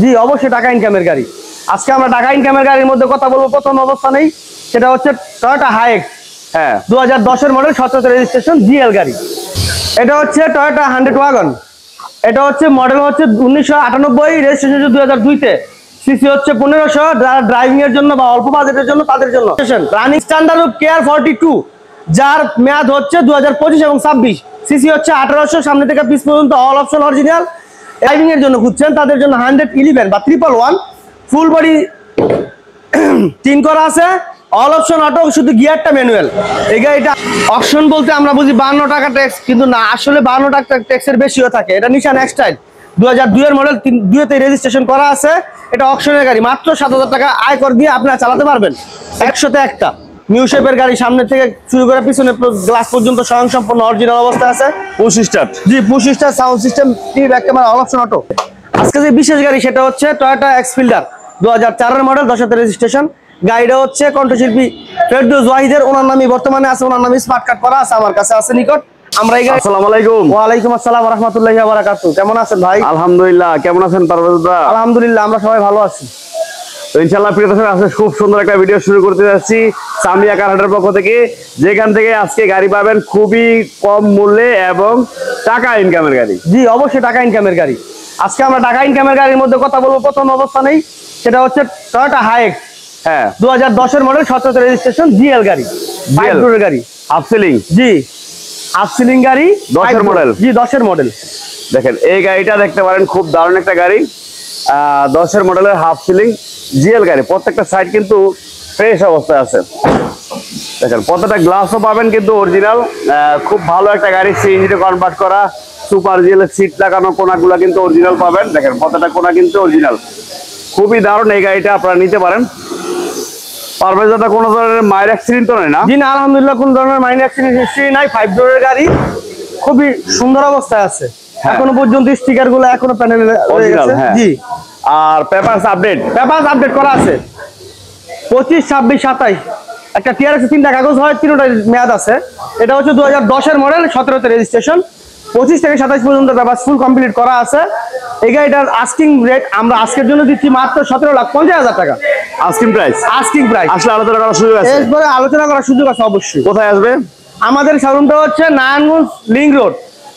জি অবশ্যই টাকা ইনকামের গাড়ি। আজকে আমরা টাকা ইনকামের গাড়ির মধ্যে কথা বলবো। প্রথম অবস্থানেই সেটা হচ্ছে টয়োটা হাইএক্স। হ্যাঁ, 2010 মডেল 17 রেজিস্ট্রেশন জিএল গাড়ি। এটা হচ্ছে টয়োটা 100 ওয়াগন। এটা হচ্ছে মডেল হচ্ছে 1998, রেজিস্ট্রেশন 2002 তে। সিসি হচ্ছে 1500। যারা ড্রাইভিং এর জন্য বা অল্প বাজেটের জন্য তাদের জন্য রানিং স্ট্যান্ডার্ড কেয়ার 42, যার মেয়াদ হচ্ছে 2025 এবং 26। সিসি হচ্ছে 1800। সামনে থেকে পিস পর্যন্ত অল অপশন অরিজিনাল। ড্রাইভিং এর জন্য খুঁজছেন তাদের জন্য 111 বা 111 ফুল বডি তিন করা আছে, অল অপশন অটো, শুধু গিয়ারটা ম্যানুয়াল। এই গাড়িটা অপশন বলতে আমরা বুঝি 52 টাকা ট্যাক্স, কিন্তু না, আসলে 52 টাকা ট্যাক্সের বেশিও থাকে। এটা নিশান এক্সটাইল 2002 এর মডেল, 2 তে রেজিস্ট্রেশন করা আছে। এটা অকশনের গাড়ি, মাত্র 7000 টাকা আয়কর দিয়ে আপনারা চালাতে পারবেন। 100তে একটা নিউ শেপের গাড়ি, সামনে থেকে শুরু করে পিছনে গ্লাস পর্যন্ত স্বয়ংসম্পন্ন অরিজিনাল অবস্থা আছে। পুশ স্টার্ট, জি push start, sound system, TV back camera, all option auto. আজকে যে বিশেষ গাড়ি সেটা হচ্ছে টয়োটা এক্সফিল্ডার 2004 এর মডেল, 10তে রেজিস্ট্রেশন। গাড়িটা হচ্ছে কণ্ঠশিল্পী ফেরদৌস ওয়াহিদের, ওনার নামই বর্তমানে আছে, ওনার নামই স্মার্ট কার্ড করা আছে, আমার কাছে আছে নিকট। আমরা এই গাড়ি। আসসালামু আলাইকুম। ওয়ালাইকুম আসসালাম ওয়া রাহমাতুল্লাহি ওয়া বারাকাতুহু। কেমন আছেন ভাই? আলহামদুলিল্লাহ। কেমন আছেন পারভেজ দা? আলহামদুলিল্লাহ, আমরা সবাই ভালো আছি। তো ইনশাআল্লাহ প্রিয় দর্শক, আজকে খুব সুন্দর একটা ভিডিও শুরু করতে যাচ্ছি সামিয়া কার হাটের পক্ষ থেকে, যেখান থেকে আজকে গাড়ি পাবেন খুবই কম মূল্যে এবং টাকা ইনকামের গাড়ি। জি অবশ্যই টাকা ইনকামের গাড়ি। আজকে আমরা টাকা ইনকামের গাড়ির মধ্যে কথা বলবো। প্রথম অবস্থানেই সেটা হচ্ছে টয়োটা হাইএক্স। হ্যাঁ, 2010 এর মডেল, 17 রেজিস্ট্রেশন জিএল গাড়ি, 5 ডোরের গাড়ি, হাফ সিলিং। জি হাফ সিলিং গাড়ি, 10 এর মডেল। জি 10 এর মডেল। দেখেন এই গাড়িটা দেখতে পারেন, খুব দারুণ একটা গাড়ি। 10 এর মডেলের হাফ সিলিং জিএল গাড়ি। প্রত্যেকটা সাইড কিন্তু ফ্রেশ অবস্থায় আছে। দেখেন প্রত্যেকটা গ্লাসও পাবেন কিন্তু অরিজিনাল। খুব ভালো একটা গাড়ি, সিএনজিতে কনভার্ট করা, সুপার জিএলের সিট লাগানো, কোনাগুলো কিন্তু অরিজিনাল পাবেন। দেখেন প্রত্যেকটা কোনা কিন্তু অরিজিনাল। খুবই দারুণ এই গাড়িটা, আপনারা নিতে পারেন। পারভেজ দাদা, কোনো ধরনের মাইর অ্যাক্সিডেন্ট তো নেই না? জি না, আলহামদুলিল্লাহ কোনো ধরনের মাইনর অ্যাক্সিডেন্ট হিস্ট্রি নাই। 5 ডোরের গাড়ি, খুবই সুন্দর অবস্থায় আছে। এখনো পর্যন্ত স্টিকার গুলো এখনো প্যানেলে রয়ে গেছে। জি, আর পেপারস আপডেট করা আছে 25, 26, 27। একটা টিআরএস 3টা কাগজ হয়, 3টার মেয়াদ আছে। এটা হচ্ছে 2010 এর মডেল, 17তে রেজিস্ট্রেশন। 25 থেকে 27 পর্যন্ত পেপারস ফুল কমপ্লিট করা আছে। এই গাড়িটার আস্কিং রেট আমরা আজকের জন্য দিচ্ছি মাত্র 17,50,000 টাকা। Asking price. আসলে আলোচনা করার সুযোগ আছে? এরপরে আলোচনা করার সুযোগ আছে অবশ্যই। কোথায় আসবে? আমাদের শোরুমটা হচ্ছে Narayanganj link road,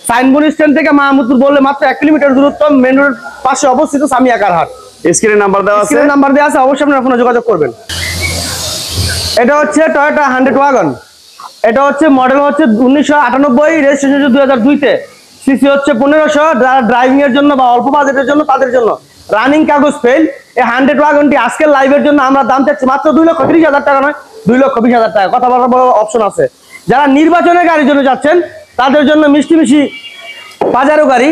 signboard stand থেকে মাহমুদপুর বললে মাত্র 1 কিলোমিটার দূরত্ব, মেন রোডের পাশে অবস্থিত সামিয়া কার হাট। স্ক্রিনে নাম্বার দেওয়া আছে, অবশ্যই আপনারা ফোনে যোগাযোগ করবেন। এটা হচ্ছে টয়োটা 100 ওয়াগন। এটা হচ্ছে মডেল হচ্ছে 1998, রেজিস্ট্রেশন 2002 তে। সিসি হচ্ছে 1500। যারা ড্রাইভিং এর জন্য বা অল্প বাজেটের জন্য তাদের জন্য রানিং কাগজ ফেল। এই 100 ওয়াগনটি আজকের লাইভের জন্য আমরা দাম চাচ্ছি মাত্র 2,30,000 টাকা, নয় 2,20,000 টাকা। কথা বলার বড় অপশন আছে। যারা নির্বাচনের গাড়ির জন্য যাচ্ছেন তাদের জন্য মিষ্টি মিষ্টি পাজারো গাড়ি,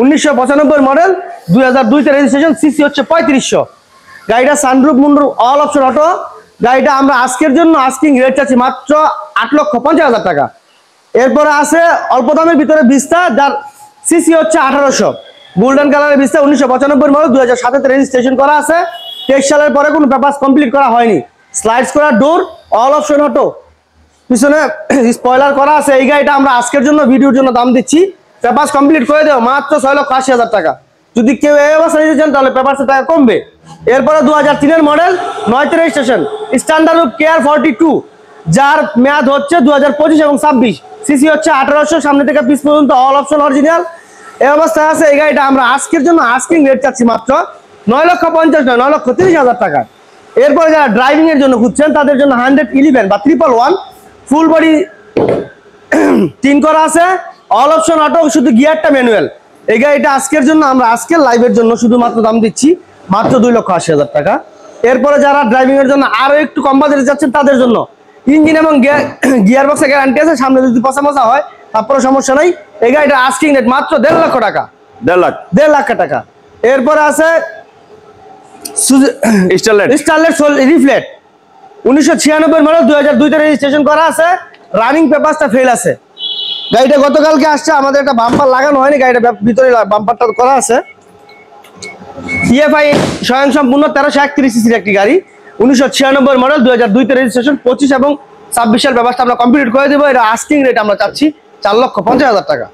1995 মডেল, 2002 তে রেজিস্ট্রেশন। সিসি হচ্ছে 3500। গাড়িটা সানরুফ মুন্ডুর অল অপশন অটো। গাড়িটা আমরা আজকের জন্য আস্কিং রেট চাচ্ছি মাত্র 8,50,000 টাকা। এরপরে আছে অল্প দামের ভিতরে ভিস্তা, যার সিসি হচ্ছে 1800, গোল্ডেন কালারের ভিস্তা, 1995 মডেল, 2007 তে রেজিস্ট্রেশন করা আছে। 23 সালের পরে কোনো পেপারস কমপ্লিট করা হয়নি। স্লাইডস করা ডোর, অল অপশন অটো, পিছনে স্পয়লার করা আছে। এই গাড়িটা আমরা আজকের জন্য ভিডিওর জন্য দাম দিচ্ছি, পেপারস কমপ্লিট করে দেবো মাত্র 6,80,000 টাকা। যদি কেউ এই অবস্থা নিতে চান তাহলে পেপারসের টাকা কমবে। এরপরে 2003 এর মডেল, 9তে রেজিস্ট্রেশন, স্ট্যান্ডার্ড কেয়ার 42, যার মেয়াদ হচ্ছে 2025 এবং 26। সিসি হচ্ছে 1800। সামনে থেকে পিস পর্যন্ত অল অপশন অরিজিনাল এই অবস্থায় আছে। এই গাড়িটা আমরা আজকের জন্য আস্কিং রেট চাচ্ছি মাত্র 9,50,000 নয়, 9,30,000 টাকা। এরপরে যারা ড্রাইভিং এর জন্য খুঁজছেন তাদের জন্য 111 বা 111 ফুল বডি তিন করা আছে, অল অপশন অটো, শুধু গিয়ারটা ম্যানুয়াল। এই গাড়িটা আজকের জন্য আমরা আজকের লাইভের জন্য শুধুমাত্র দাম দিচ্ছি মাত্র 2,80,000 টাকা। এরপরে যারা ড্রাইভিং এর জন্য আরো একটু কম বাজেটে যাচ্ছেন তাদের জন্য ইঞ্জিন এবং গিয়ার বক্সের গ্যারান্টি আছে। সামনে যদি পচা হয় তারপরে সমস্যা নাই। এই গাড়িটা আস্কিং রেট মাত্র 1.5 লক্ষ টাকা। 1.5 লাখ টাকা। এরপরে আছে স্টারলেট রিফ্লেট, 1996 মডেল, 2002 তে রেজিস্ট্রেশন করা আছে। রানিং পেপারসটা ফেল আছে। গাড়িটা গতকালকে আসছে, আমাদের একটা বাম্পার লাগানো হয়নি, গাড়িটা ভিতরে বাম্পারটা করা আছে। ইএফআই স্বয়ংসম্পূর্ণ 1331 সিসির একটি গাড়ি, 1996 মডেল, 2002 তে রেজিস্ট্রেশন। 25 এবং 26 সাল ব্যবস্থা আমরা কমপ্লিট করে দেবো। এটা আস্কিং রেট আমরা চাচ্ছি 4,50,000 টাকা।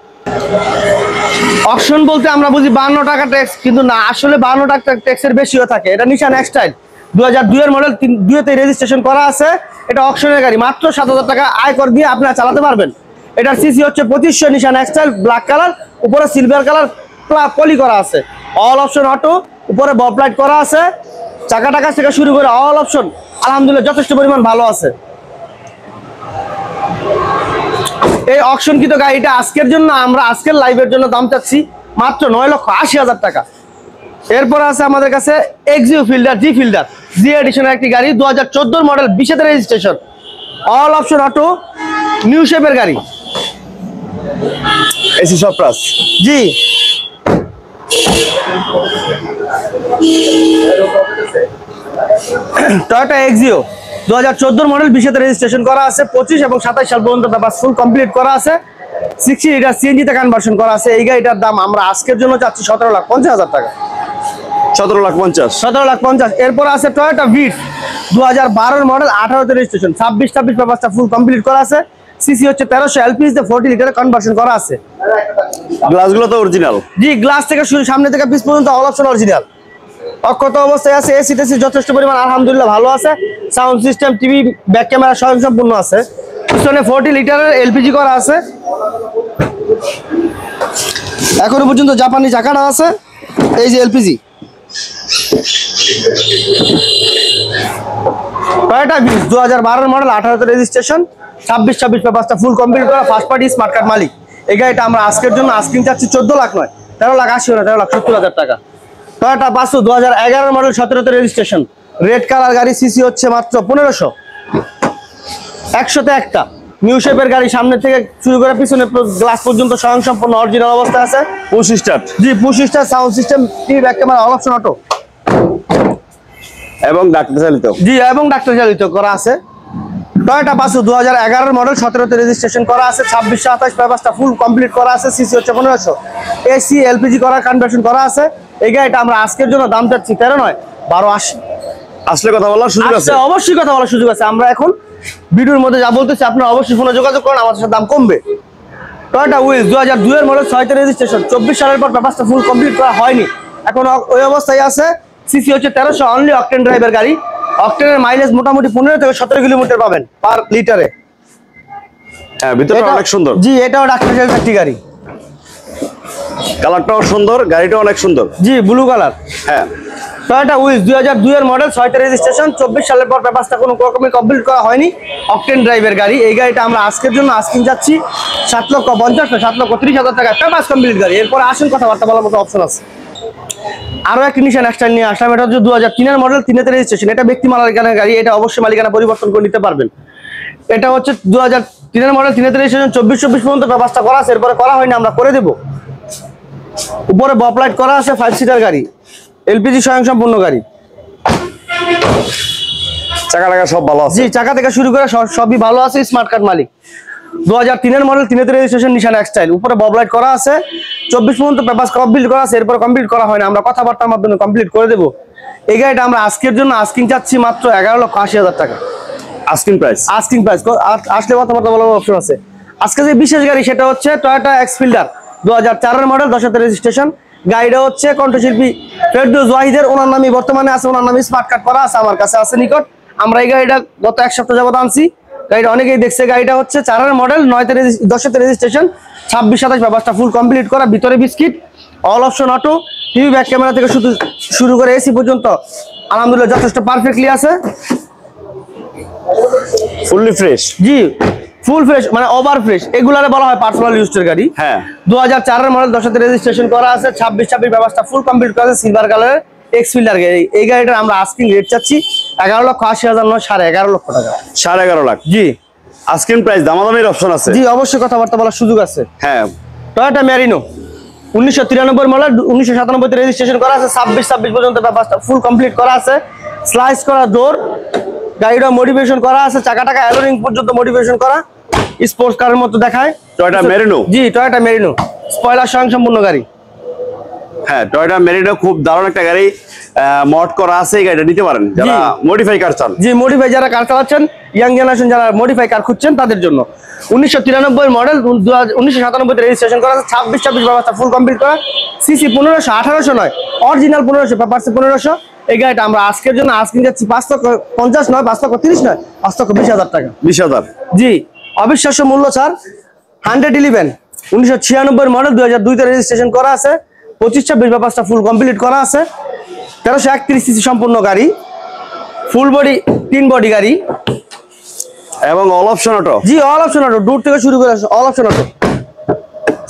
অপশন বলতে আমরা বুঝি 52 টাকা ট্যাক্স, কিন্তু না, আসলে 52 টাকা ট্যাক্সের বেশিও থাকে। এটা নিশান এক্সটাইল 2002 এর মডেল, 2 রেজিস্ট্রেশন করা আছে। এটা অকশনের গাড়ি, মাত্র 7000 টাকা আয়কর দিয়ে আপনারা চালাতে পারবেন। এটার সিসি হচ্ছে 2500, নিশান এক্সটাইল, ব্ল্যাক কালার, উপরে সিলভার কালার পলি করা আছে। অল অপশন অটো, উপরে বব লাইট করা আছে। চাকা টাকা থেকে শুরু করে অল অপশন আলহামদুলিল্লাহ যথেষ্ট পরিমাণ ভালো আছে। এই অকশনকৃত গাড়িটা আজকের জন্য, আমরা আজকের লাইভের জন্য দাম চাচ্ছি মাত্র 9,80,000 টাকা। এরপর আছে আমাদের কাছে এক্সিও ফিল্ডার, জি এডিশনের একটি গাড়ি, 2014 model, 20 registration, all option auto, new শেপের গাড়ি, এসি সব প্লাস। জি টয়োটা এক্সিও 2014 মডেল, 20 রেজিস্ট্রেশন করা আছে, 25 এবং 27 সাল পর্যন্ত পেপারস ফুল কমপ্লিট করা আছে। 60 লিটার সিএনজি তে কনভার্সন করা আছে। এই গাড়িটার দাম আমরা আজকের জন্য চাচ্ছি 17,50,000 টাকা। 17,50,000। এরপর আছে টয়োটা ভিট 2012 মডেল, 18 রেজিস্ট্রেশন, 26 পেপারসটা ফুল কমপ্লিট করা আছে। সিসি হচ্ছে 1300, এলপিজি তে 40 লিটারে কনভার্সন করা আছে। গ্লাসগুলো তো অরিজিনাল। জি, গ্লাস থেকে শুরু সামনে থেকে পিছ পর্যন্ত অল অপশন অরিজিনাল। অক্ষত অবস্থায় আছে। এসি টেসি যথেষ্ট পরিমাণ আলহামদুলিল্লাহ ভালো আছে। Sound system, TV, back camera স্বয়ং সম্পূর্ণ আছে। পিছনে 40 লিটারের এলপিজি করা আছে। এখনো পর্যন্ত জাপানি চাকাটা আছে। এই যে LPG. Toyota Vitz 2012 model, 18 registration, 26 পেপারসটা ফুল কমপ্লিট করা, ফার্স্ট পার্টি স্মার্ট কার্ড মালিক। এই গাড়িটা আমরা আজকের জন্য আস্কিং চাচ্ছি 14 লাখ নয়, 13,80,000 না, 13,70,000 টাকা। Toyota Passo 2011 model, 17 registration, red colour গাড়ি, সিসি হচ্ছে মাত্র 1500, 100তে একটা। নিউ শেপের গাড়ি, সামনে থেকে শুরু করে পিছনে গ্লাস পর্যন্ত স্বয়ং সম্পূর্ণ অরিজিনাল অবস্থায় আছে। Push start. জি, push start, sound system, TV, back camera, all option auto এবং ডাক্তার চালিত। জি, এবং ডাক্তার চালিত করা আছে। টয়োটা পাসো 2011 মডেল, 17 রেজিস্ট্রেশন করা আছে, 26-27 পেপারসটা ফুল কমপ্লিট করা আছে। সিসি হচ্ছে 1500, এসি এলপিজি করা, কনভার্সন করা আছে। এই গাড়িটা আমরা আজকের জন্য দাম চাচ্ছি 13 নয় 12,80। আসলে কথা বলার সুযোগ আছে, অবশ্যই কথা বলার সুযোগ আছে। আমরা এখন ভিডিওর মধ্যে যা বলতেছি আপনারা অবশ্যই ফোনে যোগাযোগ করুন, আমাদের সাথে দাম কমবে। টয়োটা উইজ 2002 এর মডেল, 6 রেজিস্ট্রেশন, 24 সালের পর পেপারসটা ফুল কমপ্লিট করা হয়নি, এখন ওই অবস্থায় আছে। সিসি হচ্ছে 1300, অনলি অকটেন ড্রাইভের গাড়ি। অকটেনের মাইলেজ মোটামুটি 15 থেকে 17 কিলোমিটার পাবেন পার লিটারে। হ্যাঁ, ভিতরটা অনেক সুন্দর। জি, এটাও ডাক্তার চালিত একটি গাড়ি। কালারটাও সুন্দর, গাড়িটাও অনেক সুন্দর। জি, ব্লু কালার। হ্যাঁ, টয়োটা উইজ 2002 এর মডেল, 6 রেজিস্ট্রেশন, 24 সালের পর পেপারসটা কোনো রকমই কমপ্লিট করা হয়নি, অকটেন ড্রাইভের গাড়ি। এই গাড়িটা আমরা আজকের জন্য আস্কিং যাচ্ছি 7,50,000 না 7,30,000 টাকা, পেপারস কমপ্লিট গাড়ি। এরপর আসেন কথাবার্তা বলার মতো অপশন আছে। আরো একটি নিশান এক্সটাইল নিয়ে আসলাম। এটা হচ্ছে 2003 এর মডেল, 3 রেজিস্ট্রেশন, এটা ব্যক্তি মালিকানার গাড়ি। এটা অবশ্যই মালিকানা পরিবর্তন করে নিতে পারবেন। এটা হচ্ছে 2003 এর মডেল, 3 রেজিস্ট্রেশন, 24 পর্যন্ত পেপারসটা করা আছে, এরপরে করা হয়নি, আমরা করে দেব। উপরে বব লাইট করা আছে, 5 সিটার গাড়ি, এলপিজি স্বয়ং সম্পূর্ণ গাড়ি। চাকা টাকা সব ভালো আছে। জি, চাকা থেকে শুরু করে সবই ভালো আছে, স্মার্ট কার্ড মালিক। 2003 এর মডেল, 3 রেজিস্ট্রেশন, নিশান এক্সটাইল, উপরে বব লাইট করা আছে, 24 পর্যন্ত পেপারস কমপ্লিট করা আছে, এরপর কমপ্লিট করা হয় না, আমরা কথাবার্তার মাধ্যমে কমপ্লিট করে দেব। এই গাড়িটা আমরা আজকের জন্য আস্কিং চাচ্ছি মাত্র 11,80,000 টাকা। Asking price. আসলে কথাবার্তা বলার অপশন আছে। আজকে যে বিশেষ গাড়ি সেটা হচ্ছে টয়োটা এক্স ফিল্ডার 2004 এর মডেল, 10 রেজিস্ট্রেশন। গাড়িটা হচ্ছে কণ্ঠশিল্পী ফেরদৌস ওয়াহিদের, ওনার নামে বর্তমানে আছে, ওনার নামে স্মার্ট কার্ড করা আছে, আমার কাছে আছে নিকট। আমরা এই গাড়িটা গত 1 সপ্তাহ যাবত আনছি। গাড়িটা অনেকেই দেখছে। গাড়িটা হচ্ছে 4 এর মডেল, 10 রেজিস্ট্রেশন, 26-27 পেপারসটা ফুল কমপ্লিট করা, ভিতরে biscuit, all option auto, TV, back camera থেকে শুরু করে এসি পর্যন্ত আলহামদুলিল্লাহ যথেষ্ট পারফেক্টলি আছে। Fully fresh. জি, ফুল ফ্রেশ, মানে ওভার ফ্রেশ। এগুলারে বলা হয় পার্সোনাল ইউজের গাড়ি। হ্যাঁ, 2004 এর মডেল, 10 রেজিস্ট্রেশন করা আছে, 26 পেপারসটা ফুল কমপ্লিট করা আছে, সিলভার কালারের এক্স ফিল্ডার গাড়ি। এই গাড়িটার আমরা আস্কিং রেট চাচ্ছি 11,80,000 নয় 11.5 লক্ষ টাকা। 11.5 লাখ। জি, আস্কিং প্রাইস, দামাদামির অপশন আছে। জি, অবশ্যই কথাবার্তা বলার সুযোগ আছে। হ্যাঁ, টয়োটা ম্যারিনো 1993 মডেল, 1997 রেজিস্ট্রেশন করা আছে, 26 পর্যন্ত পেপারসটা ফুল কমপ্লিট করা আছে, স্লাইস করা ডোর, গাড়িটা মডিফিকেশন করা আছে, চাকা টাকা অ্যালোরিং পর্যন্ত মডিফিকেশন করা, স্পোর্টস কারের মতো দেখায়। Toyota Marino. জি, টয়োটা মেরিনো, স্পয়লার স্বয়ং সম্পূর্ণ গাড়ি। হ্যাঁ, টয়োটা মেরিনো খুব দারুণ একটা গাড়ি, মড করা আছে, এই গাড়িটা নিতে পারেন যারা মডিফাই কার চান। জি, মডিফাই যারা কার চালাচ্ছেন, ইয়াং জেনারেশন যারা মডিফাই কার খুঁজছেন তাদের জন্য। 1993 মডেল, 1997 তে রেজিস্ট্রেশন করা আছে, 26 ব্যবস্থা ফুল কমপ্লিট করা, সিসি 1500, 1800 নয়, অরিজিনাল 1500, পেপারসে 1500। এই গাড়িটা আমরা আজকের জন্য আজকে যাচ্ছি 550 নয়, 530 নয়, 520,000 টাকা। 20,000। জি, অবিশ্বাস্য মূল্য স্যার। 111 1996 মডেল, 2002 তে রেজিস্ট্রেশন করা আছে, 25-26 ব্যবস্থা ফুল কমপ্লিট করা আছে, 1331 সিসি সম্পূর্ণ গাড়ি, ফুল বডি 3 বডি গাড়ি এবং অল অপশন অটো। জি, অল অপশন অটো, দূর থেকে শুরু করে all option auto,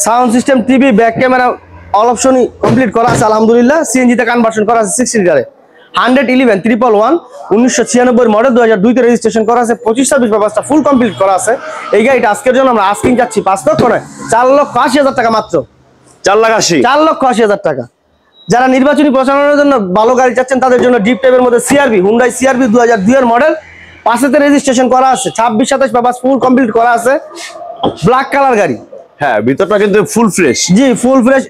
sound system, TV, back camera all অপশনই কমপ্লিট করা আছে আলহামদুলিল্লাহ। সিএনজি তে কনভার্সন করা আছে 6 সিটারে। 111 111 1996 মডেল, 2002 তে রেজিস্ট্রেশন করা আছে, 25-26 ব্যবস্থা ফুল কমপ্লিট করা আছে। এই গাড়িটা আজকের জন্য আমরা আস্কিং যাচ্ছি 5 লক্ষ নয়, 4,80,000 টাকা মাত্র। 4,80,000। 4,80,000 টাকা। যারা নির্বাচনী প্রচারণার জন্য ভালো গাড়ি চাচ্ছেন তাদের জন্য ডিপ টাইপের মধ্যে সিআরভি, হুন্ডাই সিআরভি 2002 এর মডেল, 5 রেজিস্ট্রেশন করা আছে, 26-27 পেপারস ফুল কমপ্লিট করা আছে, ব্ল্যাক কালার গাড়ি। হ্যাঁ, ভিতরটা কিন্তু ফুল ফ্রেশ। জি, full fresh,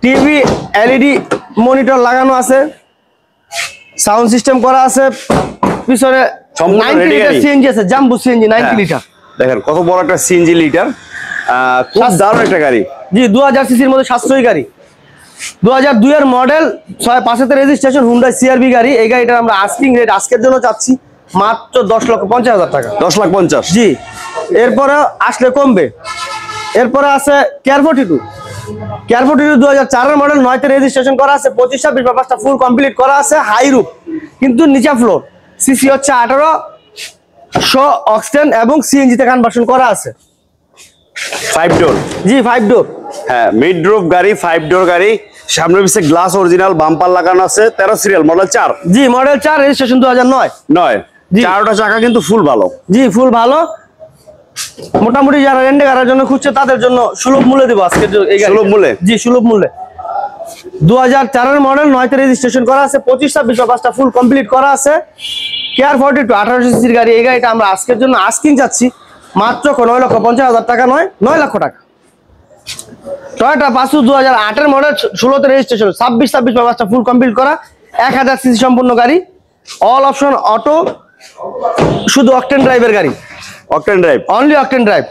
TV LED monitor লাগানো আছে, সাউন্ড সিস্টেম করা আছে, পিছনে 90 লিটার সিএনজি আছে, জাম্বো সিএনজি 90 লিটার। দেখেন কত বড় একটা সিএনজি লিটার, খুব দারুণ একটা গাড়ি। জি, 2000 সিসির মধ্যে সাশ্রয়ী গাড়ি, 2002 এর মডেল, 5 রেজিস্ট্রেশন, হুন্ডাই সিআরভি গাড়ি। এই গাড়িটার আমরা আস্কিং রেট আজকের জন্য চাচ্ছি মাত্র 10,50,000 টাকা। 10,50,000। জি, এরপরে আসলে কমবে। এরপরে আছে কেয়ার 42 2004 এর মডেল, 9 তে রেজিস্ট্রেশন করা আছে, 25-26 পেপারসটা ফুল কমপ্লিট করা আছে, হাই রুফ কিন্তু নিচা ফ্লোর, সিসি হচ্ছে 1800 অক্সটেন এবং সিএনজি তে কনভার্সন করা আছে। 5 ডোর। জি, 5 ডোর। হ্যাঁ, মিড রুফ গাড়ি, 5 ডোর গাড়ি, সামনে পিছে গ্লাস অরিজিনাল, বাম্পার লাগানো আছে, 13 সিরিয়াল, মডেল 4। জি, মডেল 4, রেজিস্ট্রেশন 2009। চারটা চাকা কিন্তু ফুল ভালো। জি, ফুল ভালো। মোটামুটি যারা রেন্টে গাড়ির জন্য খুঁজছে তাদের জন্য সুলভ মূল্যে দেবো আজকে। সুলভ মূল্যে? জি, সুলভ মূল্যে। 2004 এর মডেল, 9 তে রেজিস্ট্রেশন করা আছে, 25-26 পেপারসটা ফুল কমপ্লিট করা আছে, কেয়ার 42 1800 সিসির গাড়ি। এই গাড়িটা আমরা আজকের জন্য আস্কিং যাচ্ছি মাত্র 9,50,000 টাকা নয়, 9 লক্ষ টাকা। টয়োটা পাসু 2008 এর মডেল, 16 তে রেজিস্ট্রেশন, 26-26 পেপারসটা ফুল কমপ্লিট করা, 1000 সিসি সম্পূর্ণ গাড়ি, অল অপশন অটো, শুধু অকটেন ড্রাইভের গাড়ি। Octane drive, only octane drive.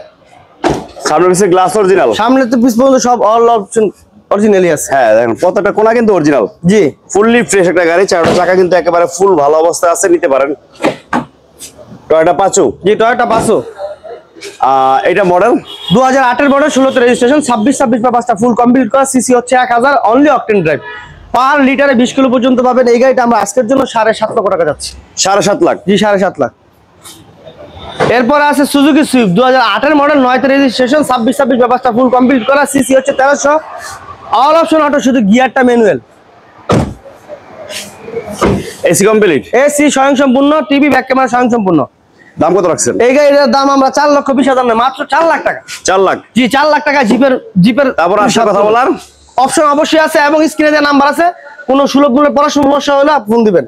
সামনে পিছে গ্লাস অরিজিনাল, সামনে তো পিছ পর্যন্ত সব অল অপশন অরিজিনালি আছে। হ্যাঁ দেখেন প্রত্যেকটা কোণা কিন্তু অরিজিনাল। জি, ফুললি ফ্রেশ একটা গাড়ি, চারটা চাকা কিন্তু একেবারে ফুল ভালো অবস্থায় আছে, নিতে পারেন। টয়োটা পাচু। জি, টয়োটা পাসু, এটা মডেল 2008 এর মডেল, 16 তে রেজিস্ট্রেশন, 26-26 পেপারসটা ফুল কমপ্লিট করা, সিসি হচ্ছে 1000, অনলি অকটেন ড্রাইভ, পার লিটারে 20 কিলো পর্যন্ত পাবেন। এই গাড়িটা আমরা আজকের জন্য 7.5 লক্ষ টাকা যাচ্ছি। 7.5 লাখ। জি, 7.5 লাখ। এরপর আছে সুজুকি সুইফট, 2008 এর মডেল, 9 তে রেজিস্ট্রেশন, 26-26 পেপারসটা ফুল কমপ্লিট করা, সিসি হচ্ছে 1300, অল অপশন অটো, শুধু গিয়ারটা ম্যানুয়াল, এসি কমপ্লিট, এসি স্বয়ংসম্পূর্ণ, টিভি ব্যাক ক্যামেরা স্বয়ংসম্পূর্ণ। দাম কত রাখছেন? এই গাড়িটার দাম আমরা 4,20,000 নয়, মাত্র 4 লাখ টাকা। 4 লাখ। জি, 4 লাখ টাকা। জিপের তারপর আসলে কথা বলার অপশন অবশ্যই আছে এবং স্ক্রিনে যে নাম্বার আছে, কোনো সুলভ মূল্যে পড়াশোনা সমস্যা হলে ফোন দিবেন।